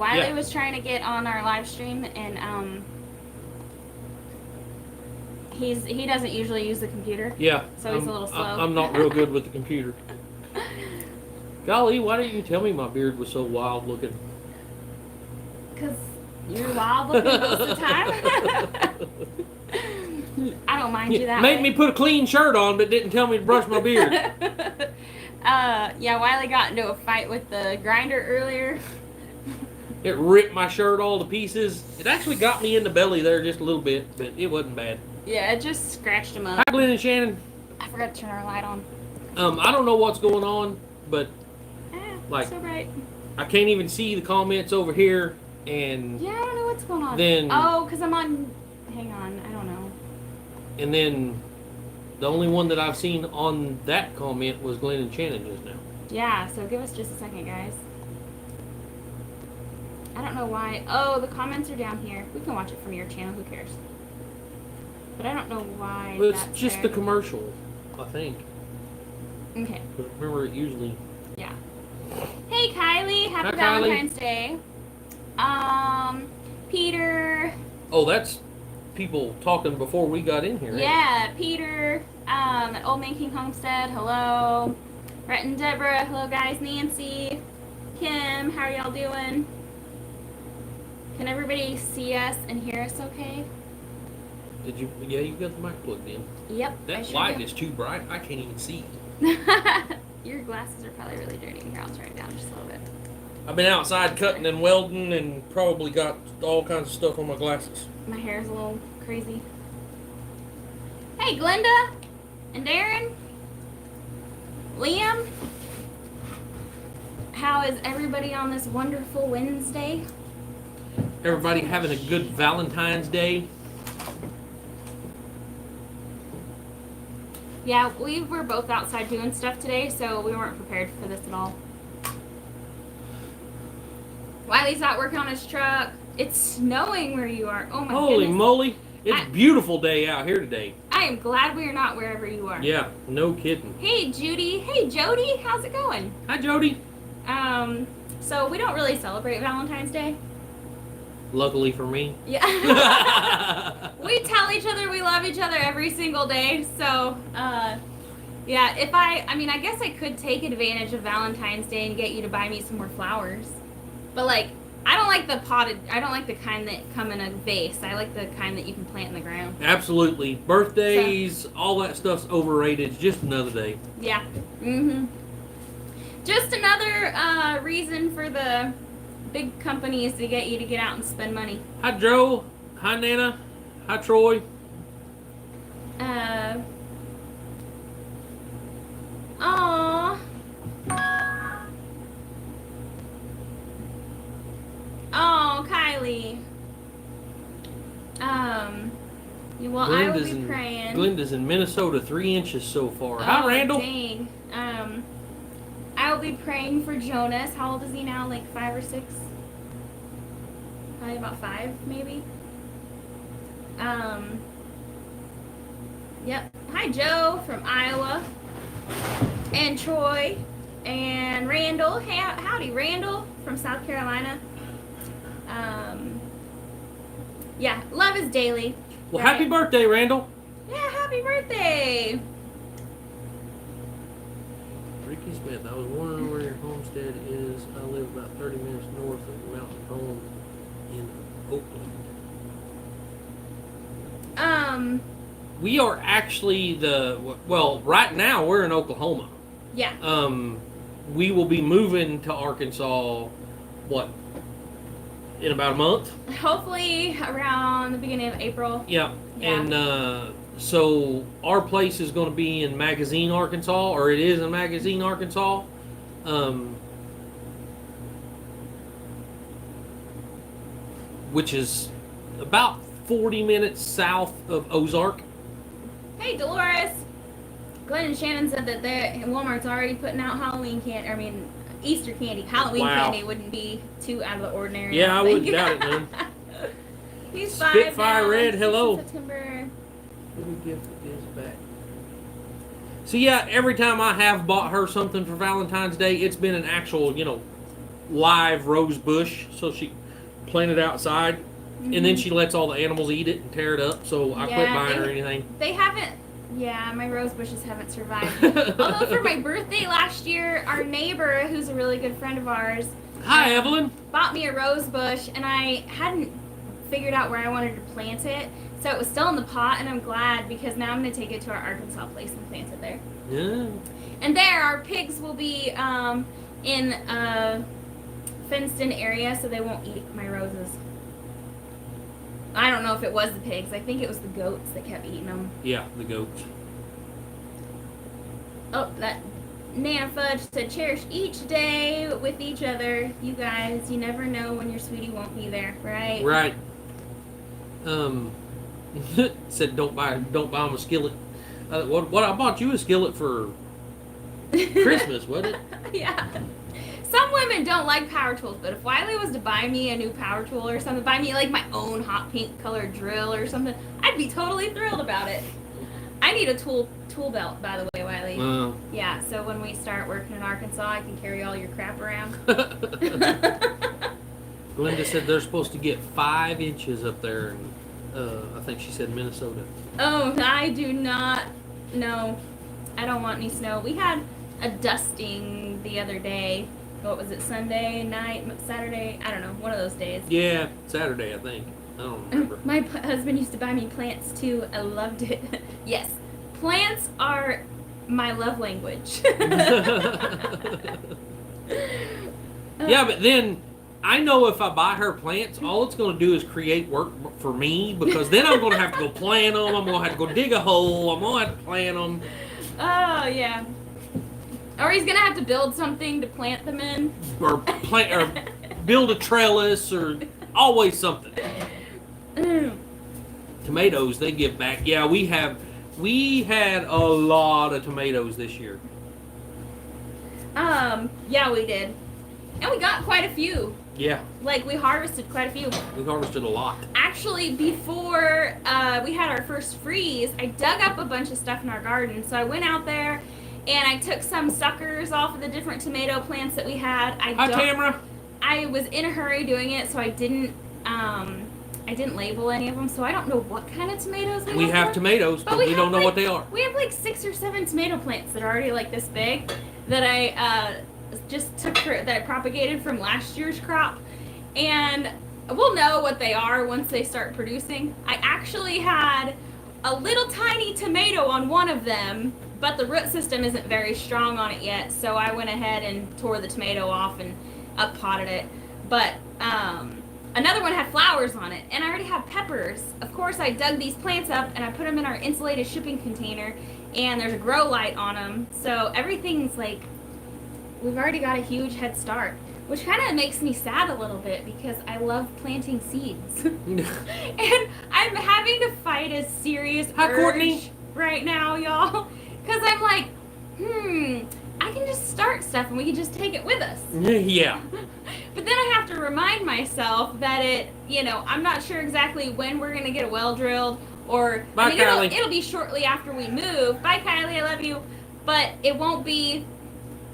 Wiley was trying to get on our live stream, and he doesn't usually use the computer. Yeah. So he's a little slow. I'm not real good with the computer. Golly, why didn't you tell me my beard was so wild looking? Because you're wild looking most of the time. I don't mind you that Made way. me put a clean shirt on, but didn't tell me to brush my beard. Yeah, Wiley got into a fight with the grinder earlier. It ripped my shirt all to pieces. It actually got me in the belly there just a little bit, but it wasn't bad. Yeah, it just scratched him up. Hi, Glenn and Shannon. I forgot to turn our light on. I don't know what's going on, but like, so bright. I can't even see the comments over here, and Yeah, I don't know what's going on. Then because I'm on. Hang on, I don't know. and then the only one that I've seen on that comment was Glenn and Shannon just now. Yeah, so give us just a second, guys. I don't know why. Oh, the comments are down here. We can watch it from your channel. Who cares? But I don't know why. Well, it's that's just there. the commercial, I think. Okay. But remember, it usually. Yeah. Hey, Kylie. Happy Hi, Kylie. Valentine's Day. Peter. Oh, that's people talking before we got in here. Yeah, Peter. At Old Man King Homestead. Hello. Rhett and Deborah. Hello, guys. Nancy. Kim. How are y'all doing? Can everybody see us and hear us okay? Did you? Yeah, you got the mic plugged in. Yep. That light is too bright. I can't even see. Your glasses are probably really dirty. Here, I'll turn it down just a little bit. I've been outside cutting and welding and probably got all kinds of stuff on my glasses. My hair's a little crazy. Hey, Glenda and Darren. Liam. How is everybody on this wonderful Wednesday? Everybody having a good Valentine's Day. Yeah, we were both outside doing stuff today, so we weren't prepared for this at all. Wiley's out working on his truck. It's snowing where you are. Oh my Holy goodness. moly. It's a beautiful day out here today. I am glad we are not wherever you are. Yeah, no kidding. Hey, Judy. Hey, Jody. How's it going? Hi, Jody. So we don't really celebrate Valentine's Day. Luckily for me. Yeah. We tell each other we love each other every single day. So, yeah, I guess I could take advantage of Valentine's Day and get you to buy me some more flowers. But, like, I don't like the kind that come in a vase. I like the kind that you can plant in the ground. Absolutely. Birthdays, all that stuff's overrated. It's just another day. Yeah. Mm-hmm. Just another reason for the big companies to get you to get out and spend money. Hi, Joe. Hi, Nana. Hi, Troy. Aww. Oh, Kylie. Well, I will be praying. Glenda's in Minnesota, 3 inches so far. Hi, Randall. Dang. I will be praying for Jonas. How old is he now? Like 5 or 6? Probably about 5, maybe. Yep. Hi, Joe from Iowa. And Troy. And Randall. Hey, howdy, Randall from South Carolina. Yeah, love is daily. Well, right? happy birthday, Randall. Yeah, happy birthday. Ricky Smith, I was wondering where your homestead is. I live about 30 minutes north of the mountain home in Oakland. We are actually right now we're in Oklahoma. Yeah. We will be moving to Arkansas, in about a month? Hopefully around the beginning of April. Yeah. And so our place is going to be in Magazine, Arkansas, or it is in Magazine, Arkansas. Which is about 40 minutes south of Ozark. Hey, Dolores. Glenn and Shannon said that Walmart's already putting out Easter candy. Halloween candy wouldn't be too out of the ordinary. Yeah, I wouldn't doubt it, man. He's 5 Spitfire now, Red, hello. September. What gift is back? So yeah, every time I have bought her something for Valentine's Day, it's been an actual, live rose bush, so she planted outside, and then she lets all the animals eat it and tear it up. So I quit buying her anything. They haven't. Yeah, my rose bushes haven't survived. Although for my birthday last year, our neighbor, who's a really good friend of ours, Hi, Evelyn. bought me a rose bush, and I hadn't figured out where I wanted to plant it. So it was still in the pot, and I'm glad because now I'm going to take it to our Arkansas place and plant it there. Yeah. And there, our pigs will be in a fenced-in area, so they won't eat my roses. I don't know if it was the pigs. I think it was the goats that kept eating them. Yeah, the goats. Oh, that Nana Fudge said, cherish each day with each other. You guys, you never know when your sweetie won't be there, right? Right. Said don't buy them a skillet. What I bought you a skillet for Christmas, wasn't it? Yeah. Some women don't like power tools, but if Wiley was to buy me a new power tool or something, buy me like my own hot pink colored drill or something, I'd be totally thrilled about it. I need a tool belt, by the way, Wiley. Yeah, so when we start working in Arkansas, I can carry all your crap around. Glenda said they're supposed to get 5 inches up there, and I think she said Minnesota. Oh, I do not. No, I don't want any snow. We had a dusting the other day. What was it, Sunday night, Saturday? I don't know, one of those days. Yeah, Saturday, I think. I don't remember. My husband used to buy me plants too. I loved it. Yes, plants are my love language. Yeah, but then I know if I buy her plants, all it's going to do is create work for me, because then I'm going to have to go plant them. I'm going to have to go dig a hole. I'm going to have to plant them. Oh, yeah. Or he's going to have to build something to plant them in. Or build a trellis, or always something. Tomatoes, they give back. Yeah, we had a lot of tomatoes this year. Yeah, we did. And we got quite a few. Yeah. Like, we harvested quite a few. We harvested a lot. Actually, before we had our first freeze, I dug up a bunch of stuff in our garden. So I went out there and I took some suckers off of the different tomato plants that we had. Hi, Tamara. I was in a hurry doing it, so I didn't label any of them, so I don't know what kind of tomatoes we have tomatoes, but we don't know what they are. We have like 6 or 7 tomato plants that are already like this big that I just that I propagated from last year's crop, and we'll know what they are once they start producing. I actually had a little tiny tomato on one of them, but the root system isn't very strong on it yet, so I went ahead and tore the tomato off and up-potted it. But another one had flowers on it, and I already have peppers. Of course, I dug these plants up and I put them in our insulated shipping container, and there's a grow light on them, so everything's like, we've already got a huge head start, which kind of makes me sad a little bit because I love planting seeds. And I'm having to fight a serious urge Courtney. right now, y'all, because I'm like, I can just start stuff and we can just take it with us. Yeah. But then I have to remind myself that I'm not sure exactly when we're going to get a well drilled, or Bye, Kylie. It'll be shortly after we move. Bye, Kylie, I love you. But it won't be,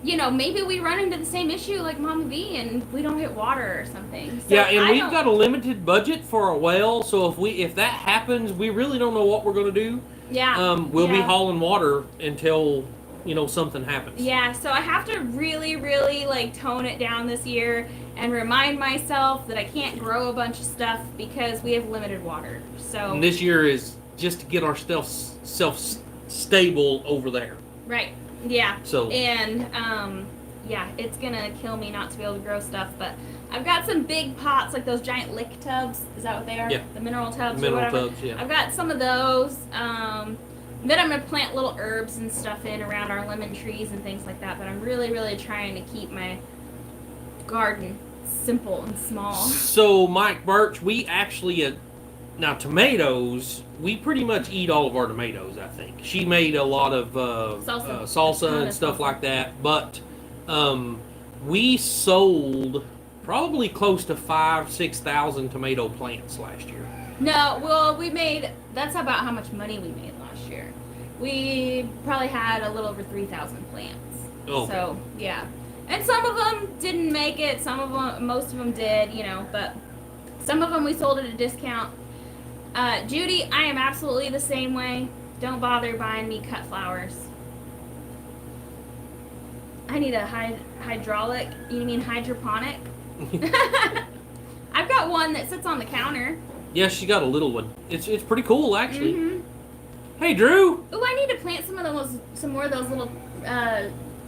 maybe we run into the same issue like Mama V and we don't hit water or something. So yeah, and we've got a limited budget for a well, so if that happens, we really don't know what we're going to do. Yeah. We'll be hauling water until something happens. Yeah, so I have to really, really tone it down this year and remind myself that I can't grow a bunch of stuff because we have limited water. So and this year is just to get our self stable over there. Right. Yeah. So and it's gonna kill me not to be able to grow stuff, but I've got some big pots, like those giant lick tubs. Is that what they are? Yeah. The mineral tubs. Mineral or whatever. tubs. Yeah. I've got some of those. Then I'm going to plant little herbs and stuff in around our lemon trees and things like that. But I'm really, really trying to keep my garden simple and small. So, Mike Birch, we actually, now tomatoes, we pretty much eat all of our tomatoes, I think. She made a lot of salsa and stuff like that. But we sold probably close to 5,000-6,000 tomato plants last year. No, well, that's about how much money we made last year. We probably had a little over 3,000 plants. Oh. So, yeah. And some of them didn't make it. Most of them did, but some of them we sold at a discount. Judy, I am absolutely the same way. Don't bother buying me cut flowers. I need a hydraulic. You mean hydroponic? I've got one that sits on the counter. Yeah, she got a little one. It's pretty cool, actually. Mm-hmm. Hey, Drew. Oh, I need to plant some more of those little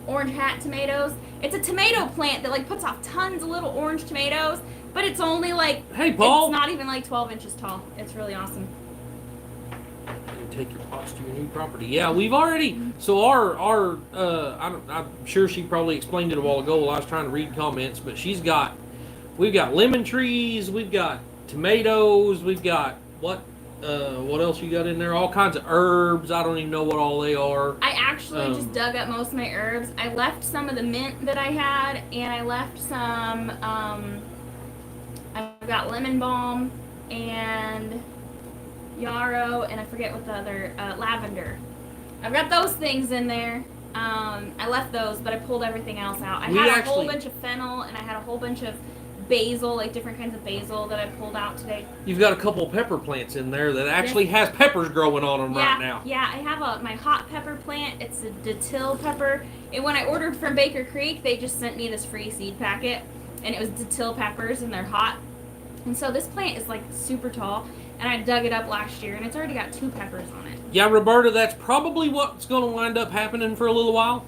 orange hat tomatoes. It's a tomato plant that puts off tons of little orange tomatoes, but it's only Hey, Paul. It's not even 12 inches tall. It's really awesome. Take your pots to your new property. Yeah, we've already. So I'm sure she probably explained it a while ago while I was trying to read comments, but we've got lemon trees, we've got tomatoes, we've got what else you got in there? All kinds of herbs. I don't even know what all they are. I actually just dug up most of my herbs. I left some of the mint that I had, and I left some. I've got lemon balm and yarrow, and I forget what the other, lavender. I've got those things in there. I left those, but I pulled everything else out. I had a whole bunch of fennel, and I had a whole bunch of basil, different kinds of basil that I pulled out today. You've got a couple of pepper plants in there that actually has peppers growing on them right now. Yeah, I have my hot pepper plant. It's a dill pepper. And when I ordered from Baker Creek, they just sent me this free seed packet, and it was dill peppers, and they're hot. And so this plant is super tall. And I dug it up last year, and it's already got 2 peppers on it. Yeah, Roberta, that's probably what's going to wind up happening for a little while.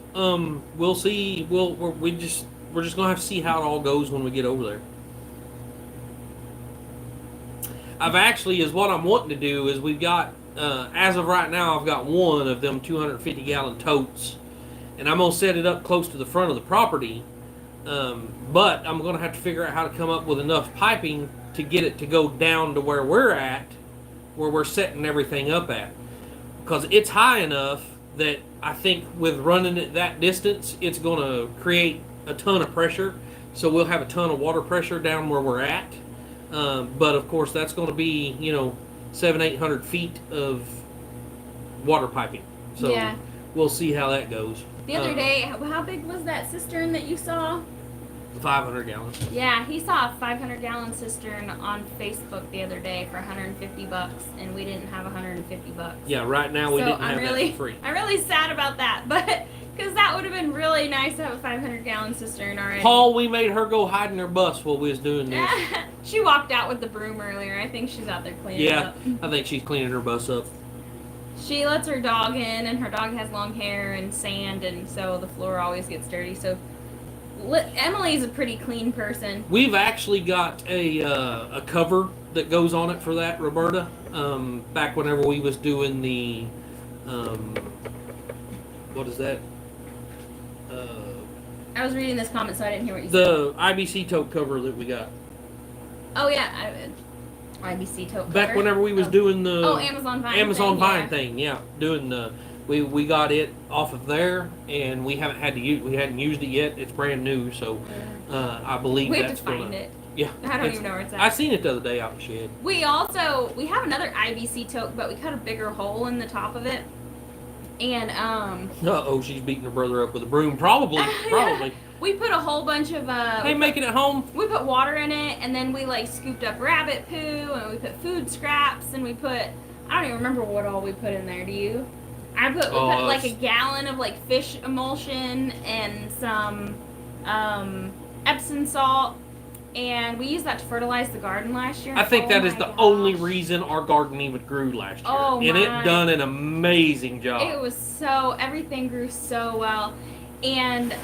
We'll see. We're just going to have to see how it all goes when we get over there. I've actually, is what I'm wanting to do is we've got, as of right now, I've got one of them 250-gallon totes, and I'm going to set it up close to the front of the property. But I'm going to have to figure out how to come up with enough piping to get it to go down to where we're setting everything up at. Because it's high enough that I think with running it that distance, it's going to create a ton of pressure. So we'll have a ton of water pressure down where we're at. But of course, that's going to be, 700-800 feet of water piping. So yeah. We'll see how that goes. The other day, how big was that cistern that you saw? 500 gallons. Yeah, he saw a 500-gallon cistern on Facebook the other day for $150, and we didn't have $150. Yeah, right now we didn't have that for free. I'm really sad about that, but because that would have been really nice to have a 500-gallon cistern already. Paul, we made her go hide in her bus while we was doing this. She walked out with the broom earlier. I think she's out there cleaning up. Yeah, I think she's cleaning her bus up. She lets her dog in, and her dog has long hair and sand, and so the floor always gets dirty. So Emily's a pretty clean person. We've actually got a cover that goes on it for that, Roberta. Back whenever we was doing the, what is that? I was reading this comment, so I didn't hear what you said. The IBC tote cover that we got. Oh yeah, IBC tote cover. Back whenever we was doing the Amazon Vine thing, yeah, doing the. We got it off of there, and we hadn't used it yet. It's brand new, so I believe we that's have to find it. Yeah, I don't even know where it's at. I seen it the other day out in the shed. We have another IBC tote, but we cut a bigger hole in the top of it, and she's beating her brother up with a broom, probably. Yeah. We put a whole bunch of Hey, making it home. We put water in it, and then we scooped up rabbit poo, and we put food scraps, and I don't even remember what all we put in there. Do you? We put a gallon of fish emulsion and some Epsom salt, and we used that to fertilize the garden last year. I think that is the only reason our garden even grew last year. It done an amazing job. Everything grew so well. And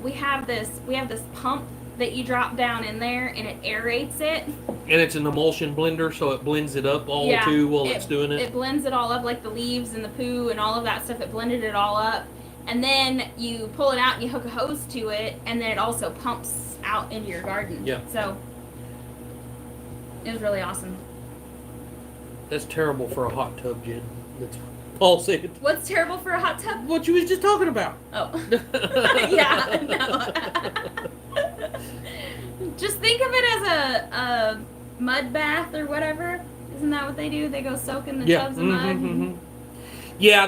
we have this pump that you drop down in there, and it aerates it. And it's an emulsion blender, so it blends it up while it's doing it. It blends it all up, the leaves and the poo and all of that stuff. It blended it all up. And then you pull it out and you hook a hose to it, and then it also pumps out into your garden. Yeah. So it was really awesome. That's terrible for a hot tub, Jen. That's Paul said. What's terrible for a hot tub? What you was just talking about. Oh. Yeah, no. Just think of it as a mud bath or whatever. Isn't that what they do? They go soak in the tubs of mud? Mm-hmm. Yeah,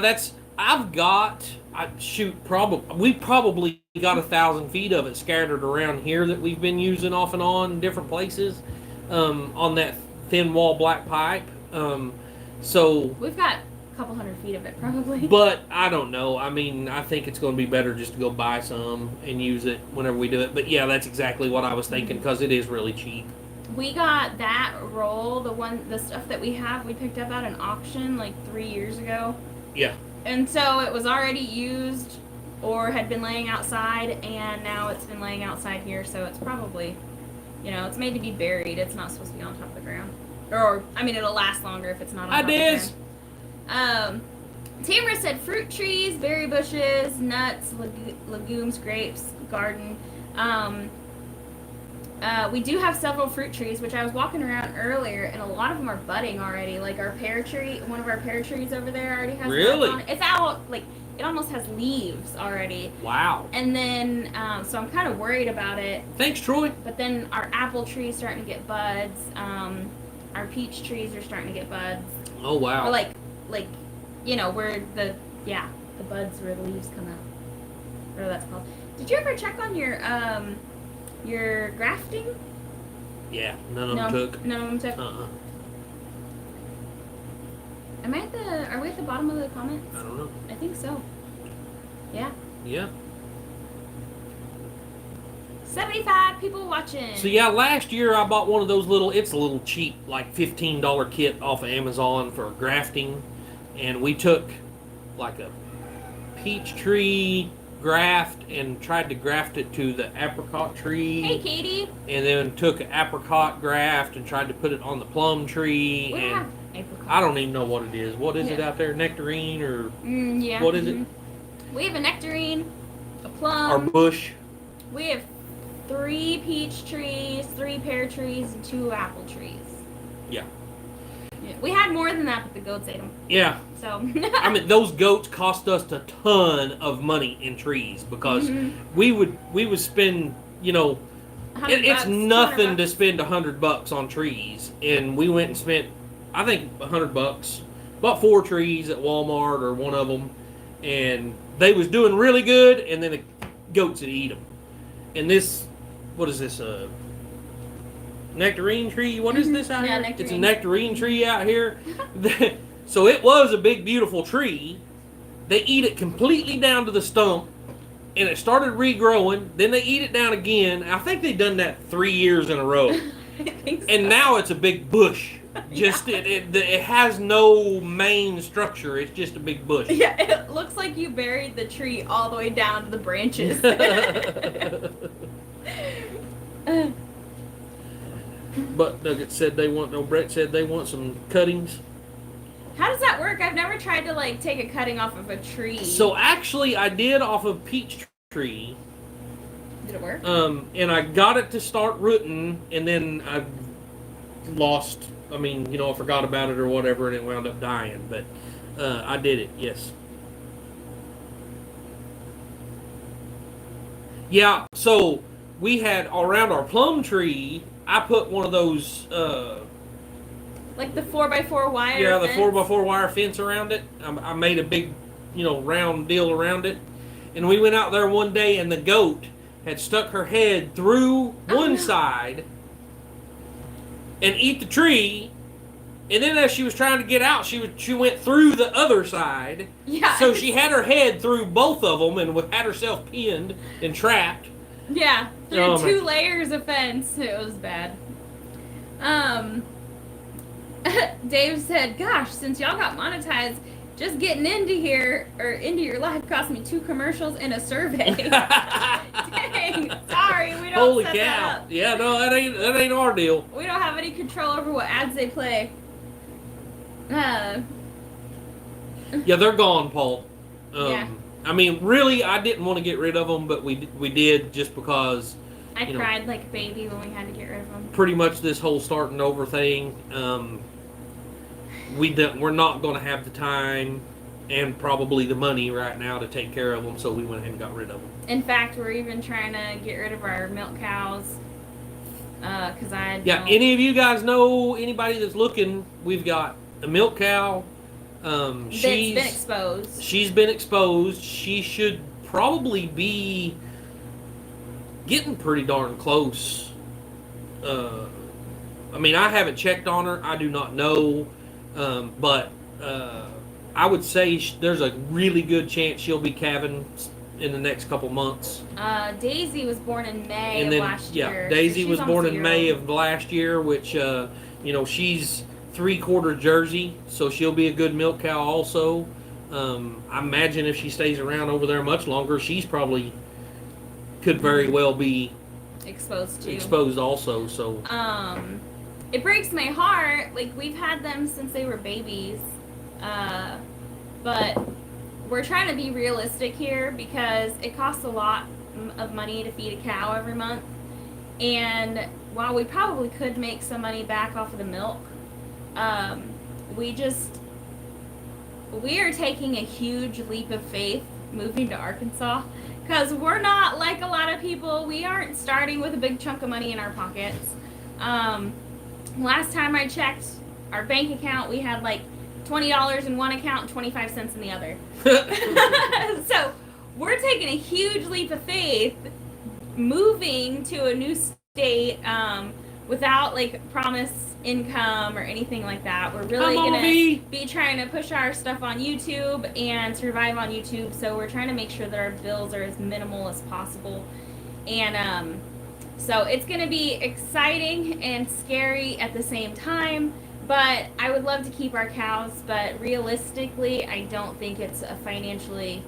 we probably got 1,000 feet of it scattered around here that we've been using off and on in different places on that thin wall black pipe. So we've got a couple 100 feet of it probably. But I don't know. I mean, I think it's going to be better just to go buy some and use it whenever we do it. But yeah, that's exactly what I was thinking because it is really cheap. We got that roll, the stuff that we have, we picked up at an auction like 3 years ago. Yeah. And so it was already used or had been laying outside, and now it's been laying outside here, so it's probably, it's made to be buried. It's not supposed to be on top of the ground. Or, I mean, it'll last longer if it's not on top of the ground. Tamara said fruit trees, berry bushes, nuts, legumes, grapes, garden. We do have several fruit trees, which I was walking around earlier, and a lot of them are budding already. Like our pear tree, one of our pear trees over there already has really? buds on it. It's out, like, it almost has leaves already. Wow. And then, so I'm kind of worried about it. Thanks, Troy. But then our apple tree's starting to get buds. Our peach trees are starting to get buds. Oh, wow. Or like, where the buds where the leaves come out. Whatever that's called. Did you ever check on your grafting? Yeah, none of them took. None of them took? Are we at the bottom of the comments? I don't know. I think so. Yeah. Yeah. 75 people watching. So yeah, last year I bought one of those it's a little cheap, like $15 kit off of Amazon for grafting. And we took like a peach tree graft and tried to graft it to the apricot tree. Hey, Katie. And then took an apricot graft and tried to put it on the plum tree. We and have apricot. I don't even know what it is. What is it out there? Nectarine or yeah. What is it? We have a nectarine, a plum. Our bush. We have 3 peach trees, 3 pear trees, and 2 apple trees. Yeah. We had more than that, but the goats ate them. Yeah. So. I mean, those goats cost us a ton of money in trees because we would spend, it's nothing to spend $100 on trees, and we went and spent, I think, $100. Bought 4 trees at Walmart or one of them, and they was doing really good, and then the goats would eat them. And this, what is this? Nectarine tree? What is this out here? Nectarine. It's a nectarine tree out here. So it was a big, beautiful tree. They eat it completely down to the stump, and it started regrowing. Then they eat it down again. I think they've done that 3 years in a row. I think so. And now it's a big bush. Just it has no main structure. It's just a big bush. Yeah, it looks like you buried the tree all the way down to the branches. But Nugget said Brett said they want some cuttings. How does that work? I've never tried to take a cutting off of a tree. So actually I did off of peach tree. Did it work? And I got it to start rooting, and then I forgot about it or whatever, and it wound up dying. But I did it, yes. Yeah, so we had around our plum tree, I put one of those... like the 4x4 wire Yeah, the fence? 4x4 wire fence around it. I made a big, round deal around it. And we went out there one day, and the goat had stuck her head through one side and eat the tree. And then as she was trying to get out, she went through the other side. Yeah. So she had her head through both of them and had herself pinned and trapped. Yeah, through 2 layers of fence. It was bad. Dave said, gosh, since y'all got monetized, just getting into your life cost me 2 commercials and a survey. Dang, sorry, we don't Holy set cow. that up. Yeah, no, that ain't our deal. We don't have any control over what ads they play. Yeah, they're gone, Paul. Yeah. I mean, really, I didn't want to get rid of them, but we did just because... I cried like a baby when we had to get rid of them. Pretty much this whole starting over thing, we're not going to have the time and probably the money right now to take care of them, so we went ahead and got rid of them. In fact, we're even trying to get rid of our milk cows. Any of you guys know anybody that's looking? We've got a milk cow. She's been exposed. She's been exposed. She should probably be getting pretty darn close. I mean, I haven't checked on her. I do not know. But I would say there's a really good chance she'll be calving in the next couple months. Daisy was born in May of last year. Yeah, Daisy was born in May of last year, which, she's 3/4 Jersey, so she'll be a good milk cow also. I imagine if she stays around over there much longer, she's probably could very well be exposed also. So it breaks my heart. Like, we've had them since they were babies, but we're trying to be realistic here because it costs a lot of money to feed a cow every month. And while we probably could make some money back off of the milk, we are taking a huge leap of faith moving to Arkansas because we're not like a lot of people. We aren't starting with a big chunk of money in our pockets. Last time I checked our bank account, we had like $20 in one account and 25 cents in the other. So we're taking a huge leap of faith moving to a new state without like promise income or anything like that. We're really gonna be trying to push our stuff on YouTube and survive on YouTube, so we're trying to make sure that our bills are as minimal as possible. And so it's gonna be exciting and scary at the same time, but I would love to keep our cows, but realistically I don't think it's a financially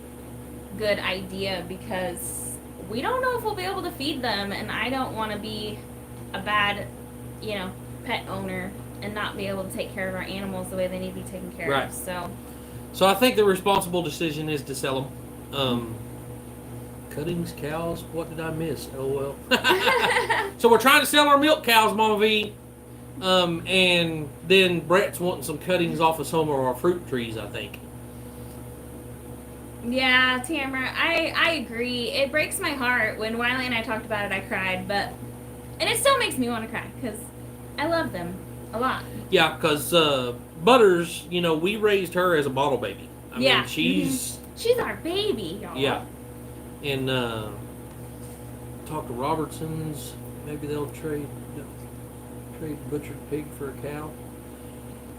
good idea because we don't know if we'll be able to feed them, and I don't want to be a bad, pet owner and not be able to take care of our animals the way they need to be taken care of. So I think the responsible decision is to sell them. Cuttings, cows, what did I miss? Oh well. So we're trying to sell our milk cows, Mama V. And then Brett's wanting some cuttings off of some of our fruit trees, I think. Yeah, Tamara, I agree. It breaks my heart. When Wiley and I talked about it, I cried, and it still makes me want to cry because I love them a lot. Yeah, because Butters, we raised her as a bottle baby. I mean, she's our baby, y'all. Yeah. And talk to Robertsons. Maybe they'll trade butchered pig for a cow.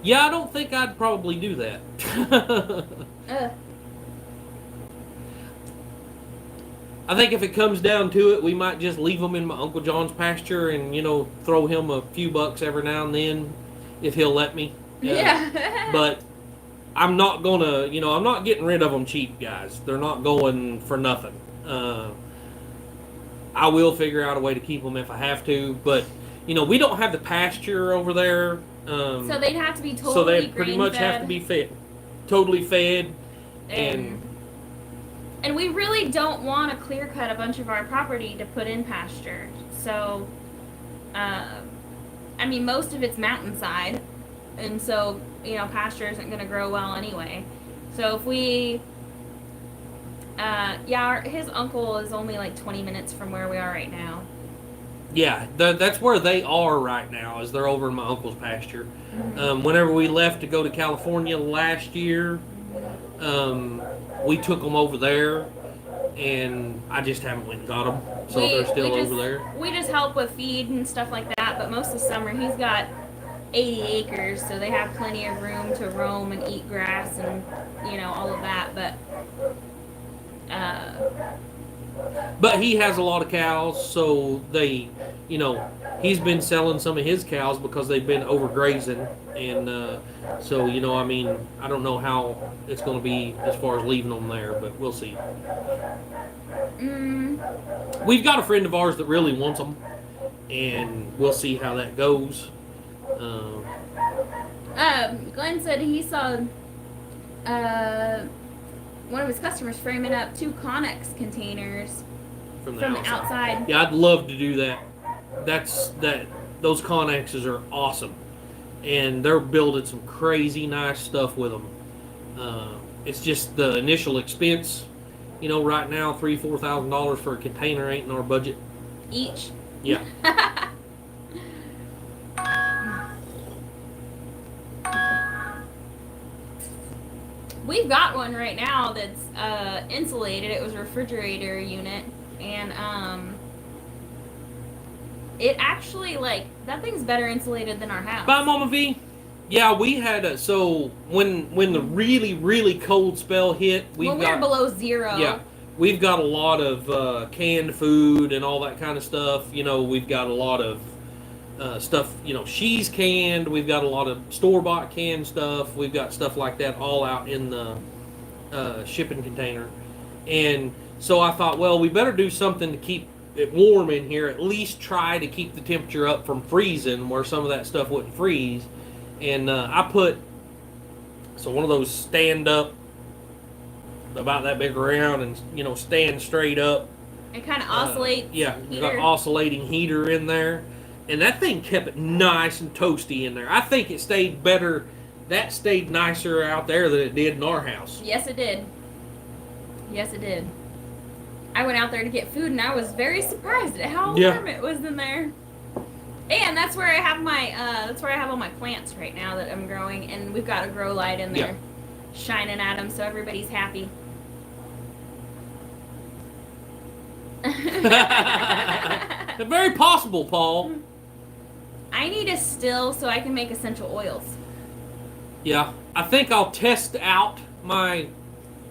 Yeah, I don't think I'd probably do that. I think if it comes down to it, we might just leave them in my Uncle John's pasture and, throw him a few bucks every now and then if he'll let me. Yeah. But I'm not going to, I'm not getting rid of them cheap, guys. They're not going for nothing. I will figure out a way to keep them if I have to. But, we don't have the pasture over there. So they'd have to be totally So they pretty much have to be fed. Totally fed. And we really don't want to clear cut a bunch of our property to put in pasture. So, most of it's mountainside. And so, pasture isn't going to grow well anyway. So if we, his uncle is only like 20 minutes from where we are right now. Yeah, that's where they are right now, is they're over in my uncle's pasture. Mm-hmm. Whenever we left to go to California last year, we took them over there, and I just haven't went and got them, so they're still over there. We just help with feed and stuff like that, but most of the summer he's got 80 acres, so they have plenty of room to roam and eat grass and, all of that, but he has a lot of cows, so they, he's been selling some of his cows because they've been overgrazing, and so, I don't know how it's going to be as far as leaving them there, but we'll see. We've got a friend of ours that really wants them, and we'll see how that goes. Glenn said he saw one of his customers framing up 2 Connex containers from the outside. Yeah, I'd love to do that. Those Connexes are awesome, and they're building some crazy nice stuff with them. It's just the initial expense. Right now $3,000-4,000 for a container ain't in our budget. Each. Yeah. We've got one right now that's insulated. It was a refrigerator unit, and it actually, like, that thing's better insulated than our house. Bye, Mama V. Yeah, we had so when the really, really cold spell hit, when we were below 0. Yeah, we've got a lot of canned food and all that kind of stuff. You know, we've got a lot of stuff. You know, she's canned. We've got a lot of store-bought canned stuff. We've got stuff like that all out in the shipping container. And so I thought, well, we better do something to keep it warm in here. At least try to keep the temperature up from freezing, where some of that stuff wouldn't freeze. And I put one of those stand up, about that big around, and you know, stand straight up. It kind of oscillates. Yeah, got oscillating heater in there, and that thing kept it nice and toasty in there. I think it stayed better. That stayed nicer out there than it did in our house. Yes, it did. Yes, it did. I went out there to get food, and I was very surprised at how warm it was in there. And that's where I have all my plants right now that I'm growing, and we've got a grow light in there shining at them, so everybody's happy. Very possible, Paul. I need a still so I can make essential oils. Yeah, I think I'll test out my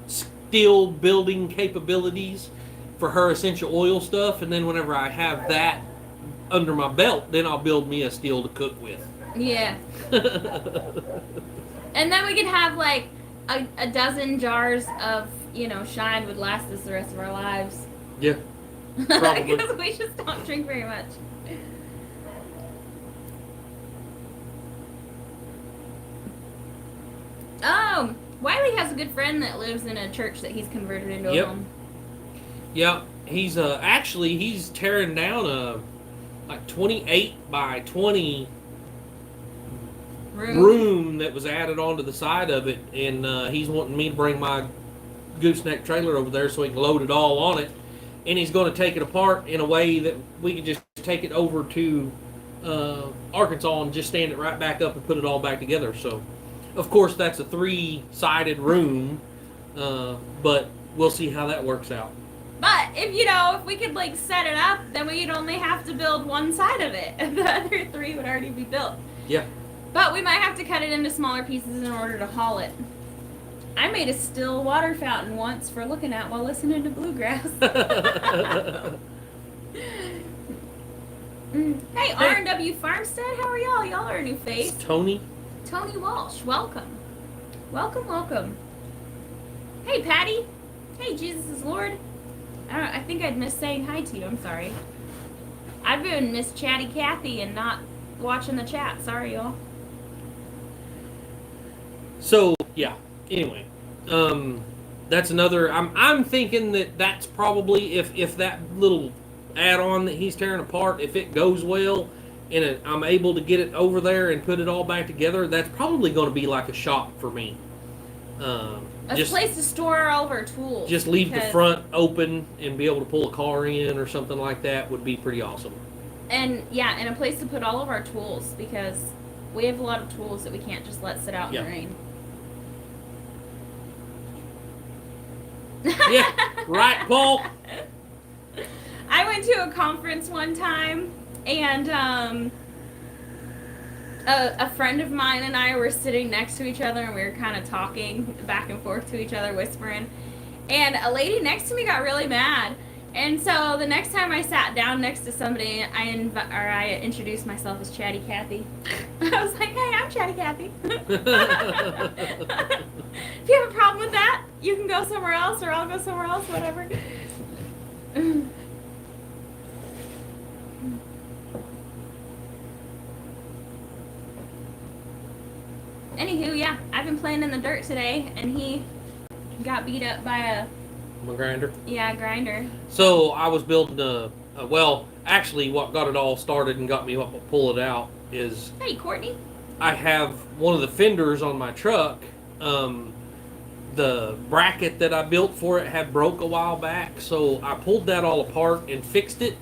still building capabilities for her essential oil stuff, and then whenever I have that under my belt, then I'll build me a still to cook with. Yeah. And then we could have like a dozen jars of, you know, Shine would last us the rest of our lives. Yeah. Probably. Because we just don't drink very much. Wiley has a good friend that lives in a church that he's converted into a home. Yeah, he's he's tearing down a like 28 by 20 room that was added onto the side of it, and he's wanting me to bring my gooseneck trailer over there so he can load it all on it, and he's going to take it apart in a way that we can just take it over to Arkansas and just stand it right back up and put it all back together. So of course that's a 3-sided room, but we'll see how that works out. But if we could like set it up, then we'd only have to build one side of it. The other 3 would already be built. Yeah. But we might have to cut it into smaller pieces in order to haul it. I made a still water fountain once for looking at while listening to bluegrass. Hey, R&W Farmstead, how are y'all? Y'all are a new face. It's Tony Walsh, welcome. Welcome. Hey, Patty. Hey, Jesus is Lord. I think I'd miss saying hi to you. I'm sorry. I've been Miss Chatty Cathy and not watching the chat. Sorry, y'all. So, yeah. Anyway, that's another. I'm thinking that's probably if that little add-on that he's tearing apart, if it goes well, and I'm able to get it over there and put it all back together, that's probably going to be like a shop for me. A place to store all of our tools. Just leave the front open and be able to pull a car in or something like that would be pretty awesome. And yeah, and a place to put all of our tools, because we have a lot of tools that we can't just let sit out in the rain. Yeah, right, Paul. I went to a conference one time, and a friend of mine and I were sitting next to each other, and we were kind of talking back and forth to each other, whispering. And a lady next to me got really mad. And so the next time I sat down next to somebody, I introduced myself as Chatty Cathy. I was like, "Hey, I'm Chatty Cathy." If you have a problem with that, you can go somewhere else, or I'll go somewhere else, whatever. Anywho, yeah, I've been playing in the dirt today, and he got beat up by a grinder. Yeah, grinder. So I was building actually what got it all started and got me up to pull it out is... Hey, Courtney. I have one of the fenders on my truck. The bracket that I built for it had broke a while back, so I pulled that all apart and fixed it,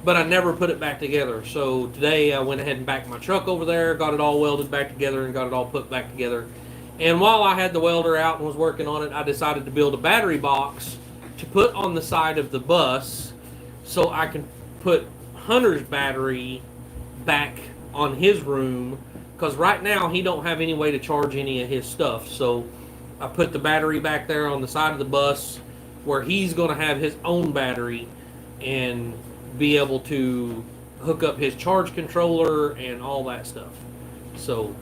but I never put it back together. So today I went ahead and backed my truck over there, got it all welded back together, and got it all put back together. And while I had the welder out and was working on it, I decided to build a battery box to put on the side of the bus so I can put Hunter's battery back on his room, because right now he don't have any way to charge any of his stuff. So I put the battery back there on the side of the bus where he's going to have his own battery and be able to hook up his charge controller and all that stuff. So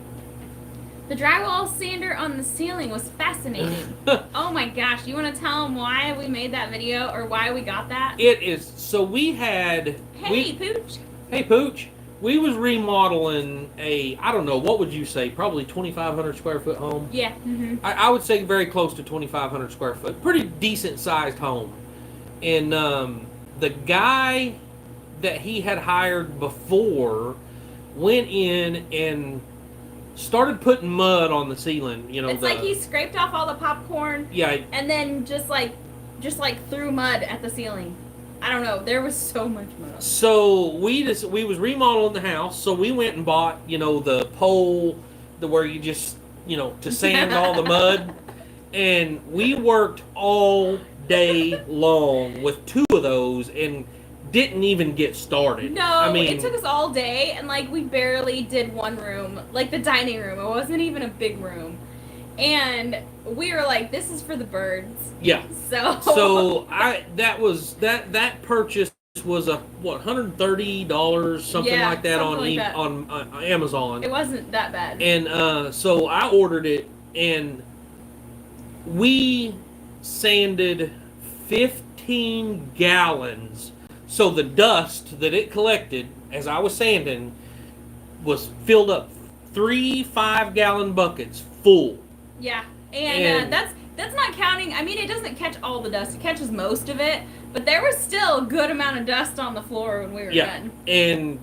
the drywall sander on the ceiling was fascinating. Oh my gosh, you want to tell them why we made that video or why we got that? It is, so we had... Pooch. Hey, Pooch. We was remodeling a, I don't know, what would you say, probably 2,500 square foot home? Yeah. Mm-hmm. I would say very close to 2,500 square foot. Pretty decent sized home. And the guy that he had hired before went in and started putting mud on the ceiling. You know, it's like he scraped off all the popcorn. Yeah. And then just like threw mud at the ceiling. I don't know. There was so much mud. So we was remodeling the house. So we went and bought, you know, the pole, where you just, you know, to sand all the mud. And we worked all day long with 2 of those and didn't even get started. No, I mean, it took us all day, and like we barely did one room, like the dining room. It wasn't even a big room. And we were like, this is for the birds. Yeah. So that purchase was $130, something like that, on Amazon. It wasn't that bad. And so I ordered it, and we sanded 15 gallons. So the dust that it collected as I was sanding was filled up 3 5-gallon buckets full. Yeah, and that's not counting. I mean, it doesn't catch all the dust. It catches most of it, but there was still a good amount of dust on the floor when we were done. And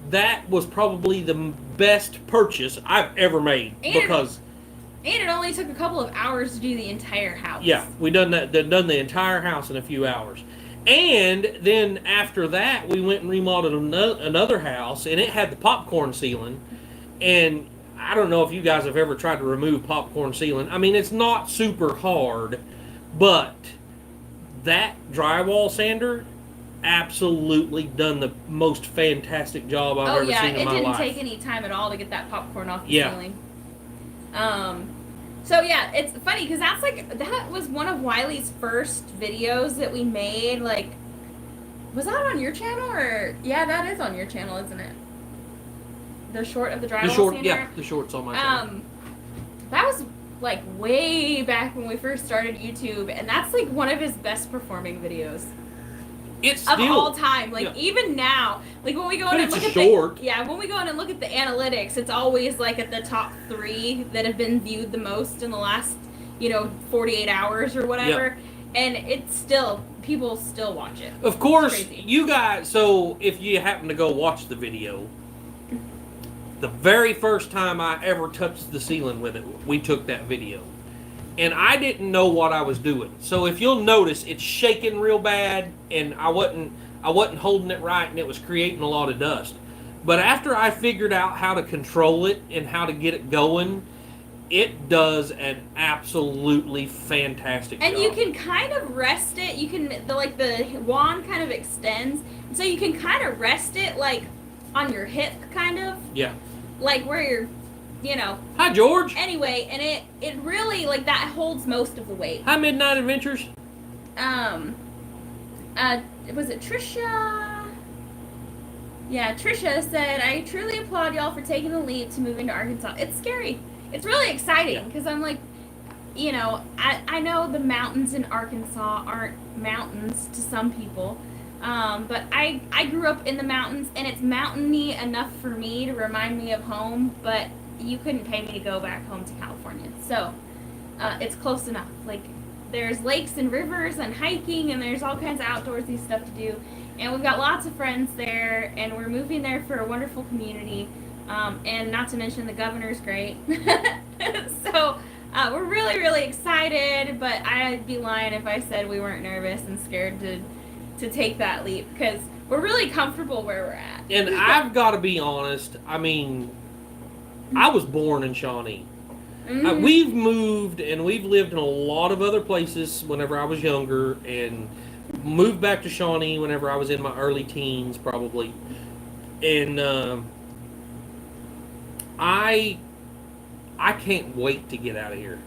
that was probably the best purchase I've ever made, because it only took a couple of hours to do the entire house. Yeah, we done the entire house in a few hours. And then after that, we went and remodeled another house, and it had the popcorn ceiling. And I don't know if you guys have ever tried to remove popcorn ceiling. I mean, it's not super hard, but that drywall sander absolutely done the most fantastic job I've ever seen in my life. Oh yeah, it didn't take any time at all to get that popcorn off the ceiling. So yeah, it's funny because that was one of Wiley's first videos that we made. Like, was that on your channel or? Yeah, that is on your channel, isn't it? The short of the drywall sander? Yeah, the short's on my channel. That was like way back when we first started YouTube, and that's like one of his best performing videos. It's of all time. Like even now, like when we go in and look at when we go in and look at the analytics, it's always like at the top 3 that have been viewed the most in the last, 48 hours or whatever. And it's still, people still watch it. Of course, you guys, so if you happen to go watch the video, the very first time I ever touched the ceiling with it, we took that video. And I didn't know what I was doing. So if you'll notice, it's shaking real bad, and I wasn't holding it right, and it was creating a lot of dust. But after I figured out how to control it and how to get it going, it does an absolutely fantastic job. And you can kind of rest it. You can, the wand kind of extends, so you can kind of rest it like on your hip, kind of. Yeah. Like where you're, Hi, George. Anyway, and it really, like, that holds most of the weight. Hi, Midnight Adventures. Was it Trisha? Yeah, Trisha said, I truly applaud y'all for taking the leap to move into Arkansas. It's scary. It's really exciting, because I'm like, I know the mountains in Arkansas aren't mountains to some people. But I grew up in the mountains, and it's mountainy enough for me to remind me of home, but you couldn't pay me to go back home to California. So, it's close enough. Like, there's lakes and rivers and hiking, and there's all kinds of outdoorsy stuff to do. And we've got lots of friends there, and we're moving there for a wonderful community. And not to mention the governor's great. So, we're really, really excited, but I'd be lying if I said we weren't nervous and scared to take that leap, because we're really comfortable where we're at. And I've got to be honest, I mean, I was born in Shawnee. Mm-hmm. We've moved and we've lived in a lot of other places whenever I was younger, and moved back to Shawnee whenever I was in my early teens, probably, and I can't wait to get out of here.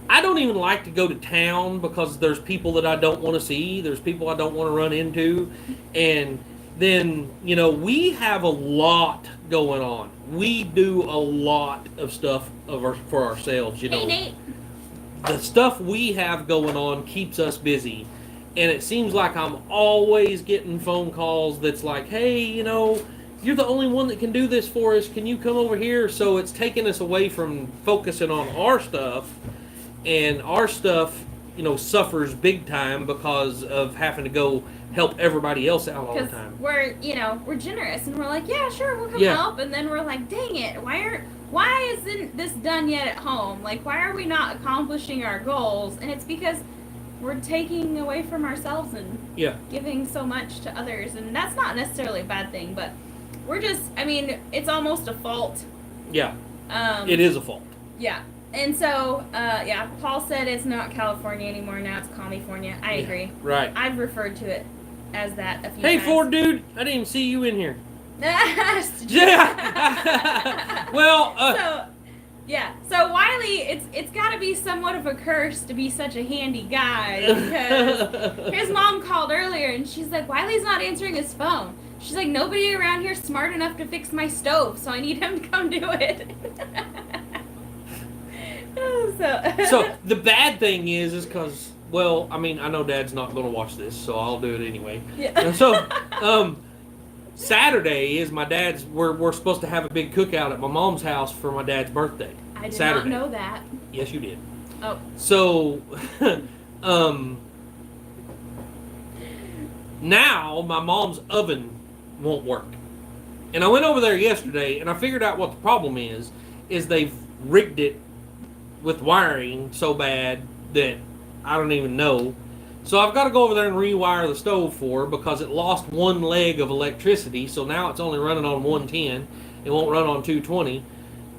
I don't even like to go to town because there's people that I don't want to see. There's people I don't want to run into. And then, we have a lot going on. We do a lot of stuff for ourselves, Hey, Nate. The stuff we have going on keeps us busy. And it seems like I'm always getting phone calls that's like, hey, you're the only one that can do this for us. Can you come over here? So it's taking us away from focusing on our stuff. And our stuff, suffers big time because of having to go help everybody else out all the time. We're generous and we're like, yeah, sure, we'll come help. And then we're like, dang it, why isn't this done yet at home? Like, why are we not accomplishing our goals? And it's because we're taking away from ourselves and giving so much to others. And that's not necessarily a bad thing, but we're just, it's almost a fault. Yeah. It is a fault. Yeah. And so, Paul said it's not California anymore. Now it's California. I agree. Right. I've referred to it as that a few times. Hey, Ford dude, I didn't even see you in here. Yeah. Well, So Wiley, it's got to be somewhat of a curse to be such a handy guy because his mom called earlier and she's like, Wiley's not answering his phone. She's like, nobody around here is smart enough to fix my stove, so I need him to come do it. So the bad thing is because, I know Dad's not going to watch this, so I'll do it anyway. Yeah. And so, Saturday is my dad's. We're supposed to have a big cookout at my mom's house for my dad's birthday. I did Saturday. not know that. Yes, you did. Oh. So, now my mom's oven won't work, and I went over there yesterday and I figured out what the problem is they've rigged it with wiring so bad that I don't even know. So I've got to go over there and rewire the stove for her because it lost one leg of electricity. So now it's only running on 110. It won't run on 220.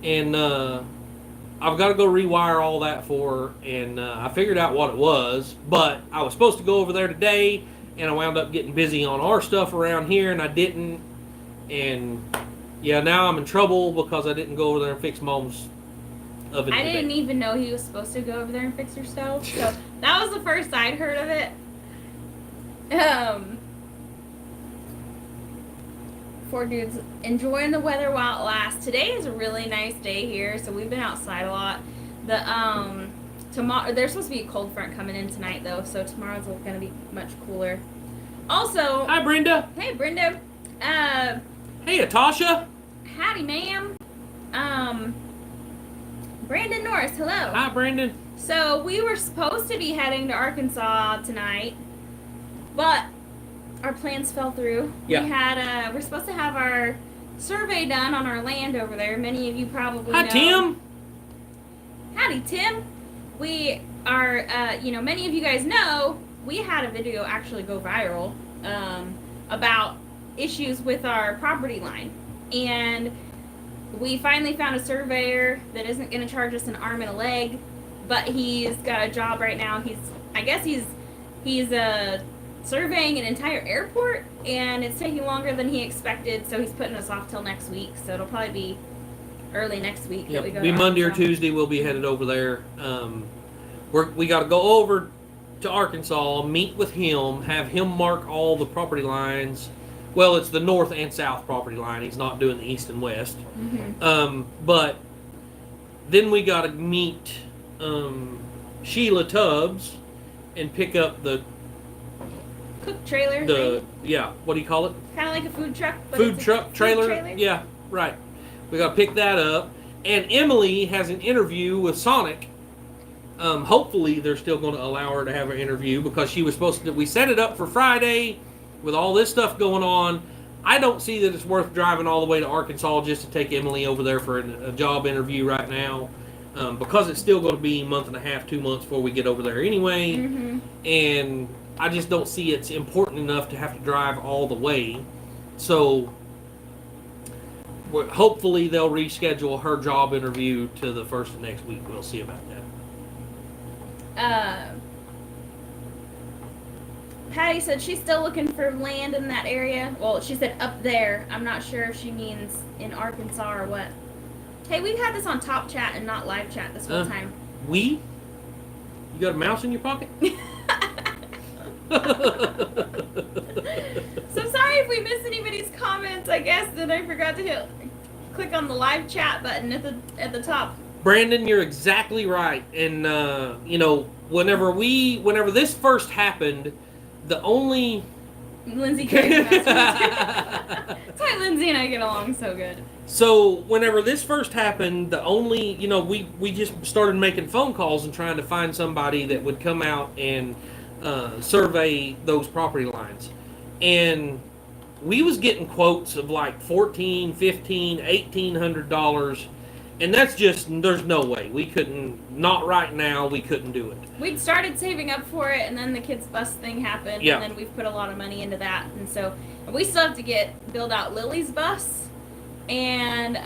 And I've got to go rewire all that for her. And I figured out what it was. But I was supposed to go over there today. And I wound up getting busy on our stuff around here. And I didn't. And now I'm in trouble because I didn't go over there and fix Mom's oven today. I didn't even know he was supposed to go over there and fix your stove. So that was the first I'd heard of it. Four dudes enjoying the weather while it lasts. Today is a really nice day here, so we've been outside a lot. Tomorrow there's supposed to be a cold front coming in tonight though, so tomorrow's going to be much cooler. Also, hi Brenda. Hey Brenda. Hey Atasha. Howdy ma'am. Brandon Norris, hello. Hi Brandon. So we were supposed to be heading to Arkansas tonight, but our plans fell through. Yeah. We're supposed to have our survey done on our land over there. Many of you probably know. Hi Tim. Howdy Tim. We are, many of you guys know, we had a video actually go viral about issues with our property line. And we finally found a surveyor that isn't going to charge us an arm and a leg, but he's got a job right now. He's surveying an entire airport, and it's taking longer than he expected, so he's putting us off till next week. So it'll probably be early next week that we go. Be Monday or Tuesday. We'll be headed over there. We got to go over to Arkansas, meet with him, have him mark all the property lines. Well, it's the north and south property line. He's not doing the east and west. Mm-hmm. But then we got to meet Sheila Tubbs and pick up the cook trailer. What do you call it? Kind of like a food truck. But food truck trailer. Yeah, right. We got to pick that up. And Emily has an interview with Sonic. Hopefully, they're still going to allow her to have an interview because she was supposed to. We set it up for Friday. With all this stuff going on, I don't see that it's worth driving all the way to Arkansas just to take Emily over there for a job interview right now, because it's still going to be a month and a half, 2 months before we get over there anyway. Mm-hmm. And I just don't see it's important enough to have to drive all the way. So hopefully they'll reschedule her job interview to the first of next week. We'll see about that. Patty said she's still looking for land in that area. Well, she said up there. I'm not sure if she means in Arkansas or what. Hey, we've had this on Top Chat and not Live Chat this whole time. You got a mouse in your pocket? So sorry if we missed anybody's comments. I guess that I forgot to click on the Live Chat button at the top. Brandon, you're exactly right. And whenever this first happened, the only Lindsay carries the mouse. That's why Lindsay and I get along so good. So whenever this first happened, the only we just started making phone calls and trying to find somebody that would come out and survey those property lines, and we was getting quotes of like $1,400, $1,500, $1,800, and that's just, there's no way we couldn't. Not right now. We couldn't do it. We'd started saving up for it, and then the kids' bus thing happened, yeah. And then we've put a lot of money into that, and so we still have to build out Lily's bus, and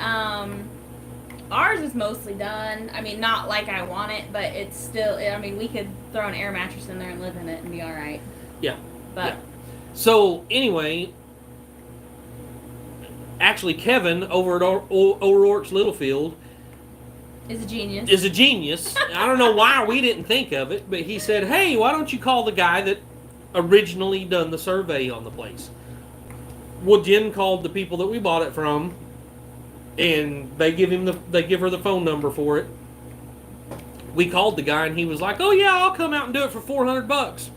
ours is mostly done. I mean, not like I want it, but it's still. I mean, we could throw an air mattress in there and live in it and be all right. Yeah. But. Yeah. So anyway, actually, Kevin over at O'Rourke's Littlefield is a genius. I don't know why we didn't think of it, but he said, "Hey, why don't you call the guy that originally done the survey on the place?" Well, Jen called the people that we bought it from, and they give her the phone number for it. We called the guy, and he was like, "Oh yeah, I'll come out and do it for $400,